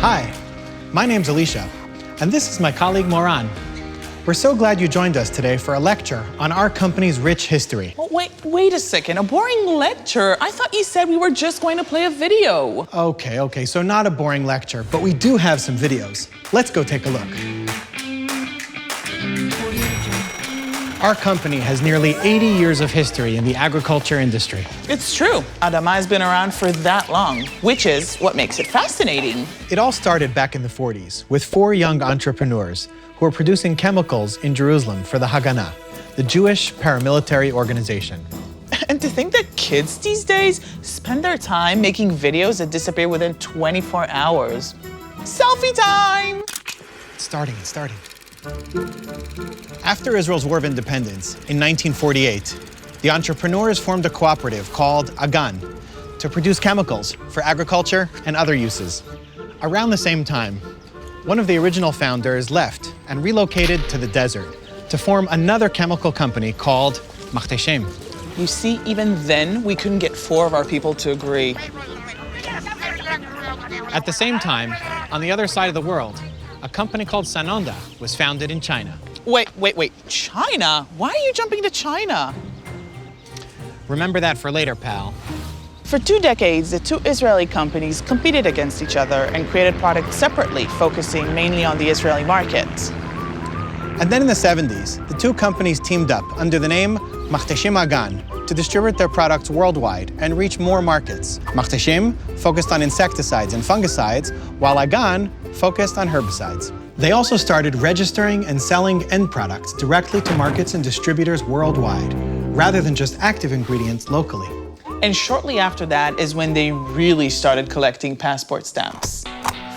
Hi, my name's Alicia, and this is my colleague Moran. We're so glad you joined us today for a lecture on our company's rich history. Oh, wait a second, a boring lecture? I thought you said we were just going to play a video. Okay, so not a boring lecture, but we do have some videos. Let's go take a look. Our company has nearly 80 years of history in the agriculture industry. It's true. ADAMA has been around for that long, which is what makes it fascinating. It all started back in the 40s with 4 young entrepreneurs who were producing chemicals in Jerusalem for the Haganah, the Jewish paramilitary organization. And to think that kids these days spend their time making videos that disappear within 24 hours. Selfie time! It's starting. After Israel's War of Independence in 1948, the entrepreneurs formed a cooperative called AGAN to produce chemicals for agriculture and other uses. Around the same time, one of the original founders left and relocated to the desert to form another chemical company called Machteshem. You see, even then, we couldn't get 4 of our people to agree. At the same time, on the other side of the world, a company called Sanonda was founded in China. Wait, China? Why are you jumping to China? Remember that for later, pal. For 2 decades, the 2 Israeli companies competed against each other and created products separately, focusing mainly on the Israeli market. And then in the 70s, the 2 companies teamed up under the name Machteshem Agan to distribute their products worldwide and reach more markets. Machteshem focused on insecticides and fungicides, while Agan focused on herbicides. They also started registering and selling end products directly to markets and distributors worldwide, rather than just active ingredients locally. And shortly after that is when they really started collecting passport stamps.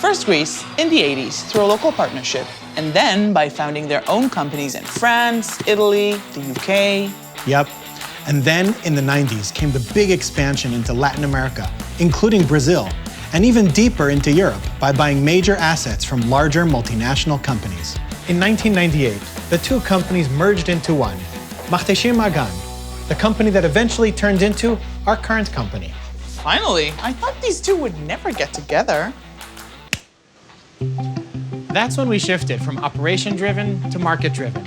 First Greece in the 80s through a local partnership, and then by founding their own companies in France, Italy, the UK. Yep. And then in the 90s came the big expansion into Latin America, including Brazil, and even deeper into Europe by buying major assets from larger multinational companies. In 1998, the 2 companies merged into one, Machteshem Agan, the company that eventually turned into our current company. Finally, I thought these 2 would never get together. That's when we shifted from operation-driven to market-driven,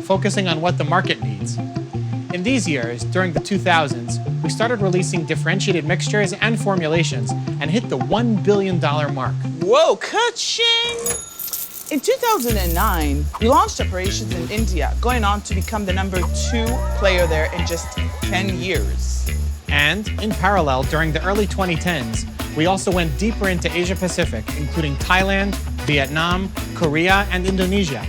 focusing on what the market needs. In these years, during the 2000s, we started releasing differentiated mixtures and formulations and hit the $1 billion mark. Whoa, ka-ching! In 2009, we launched operations in India, going on to become the #2 player there in just 10 years. And in parallel, during the early 2010s, we also went deeper into Asia Pacific, including Thailand, Vietnam, Korea, and Indonesia.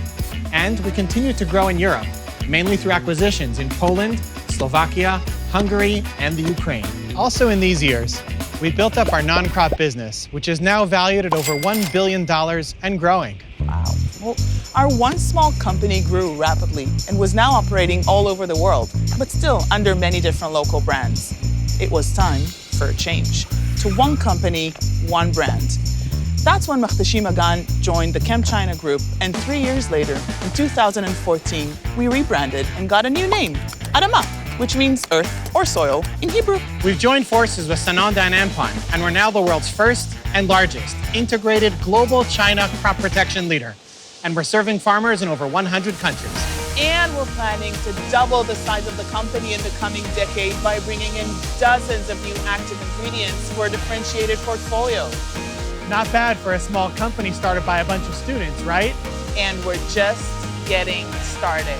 And we continued to grow in Europe, mainly through acquisitions in Poland, Slovakia, Hungary, and the Ukraine. Also in these years, we built up our non-crop business, which is now valued at over $1 billion and growing. Wow. Well, our once small company grew rapidly and was now operating all over the world, but still under many different local brands. It was time for a change to one company, one brand. That's when Machteshem Agan joined the ChemChina group, and 3 years later, in 2014, we rebranded and got a new name, ADAMA, which means earth or soil in Hebrew. We've joined forces with Sanonda and Ampon, and we're now the world's first and largest integrated global China crop protection leader. And we're serving farmers in over 100 countries. And we're planning to double the size of the company in the coming decade by bringing in dozens of new active ingredients for a differentiated portfolio. Not bad for a small company started by a bunch of students, right? And we're just getting started.